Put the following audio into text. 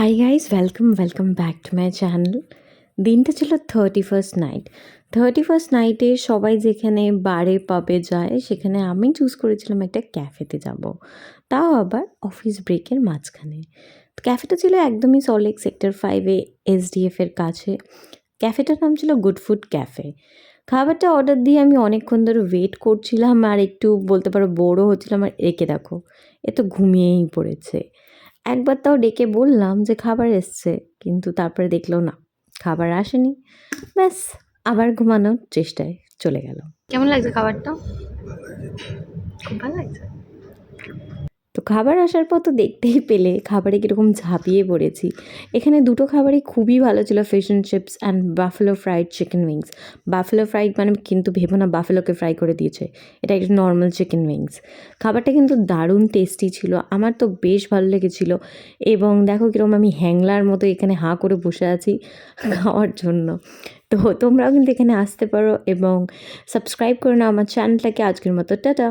Hi guys, welcome back to my channel. দিনটা ছিল 31st night. 31st নাইটে সবাই যেখানে বারে পাবে যায়, সেখানে আমি চুজ করেছিলাম একটা ক্যাফেতে যাব, তাও আবার অফিস ব্রেকের মাঝখানে। ক্যাফেটা ছিল একদমই সল্টলেক সেক্টর 5-এ এসডিএফের কাছে। ক্যাফেটার নাম ছিল গুড ফুড ক্যাফে। খাবারটা অর্ডার দিয়ে আমি অনেকক্ষণ ধরে ওয়েট করছিলাম আর একটু বলতে পারো বোরও হচ্ছিলাম। আর একে দেখো, এ তো ঘুমিয়েই পড়েছে। একবার তাও ডেকে বললাম যে খাবার এসছে, কিন্তু তারপরে দেখলো না, খাবার আসেনি। ব্যাস, আবার ঘুমানোর চেষ্টায় চলে গেল। কেমন লাগছে খাবারটা? খুব ভালো লাগছে। তো খাবার আসার পর তো দেখতেই পেলে খাবারে কীরকম ঝাঁপিয়ে পড়েছি। এখানে দুটো খাবারই খুবই ভালো ছিল, fish and chips and buffalo fried chicken wings. Buffalo fried মানে কিন্তু ভেবো না বাফেলোকে ফ্রাই করে দিয়েছে, এটা একটা নর্মাল চিকেন উইংস। খাবারটা কিন্তু দারুণ টেস্টি ছিল, আমার তো বেশ ভালো লেগেছিলো। এবং দেখো কীরকম আমি হ্যাংলার মতো এখানে হাঁ করে বসে আছি খাওয়ার জন্য। তো তোমরাও কিন্তু এখানে আসতে পারো এবং সাবস্ক্রাইব করে নাও আমার চ্যানেলটাকে। আজকের মতো টাটা।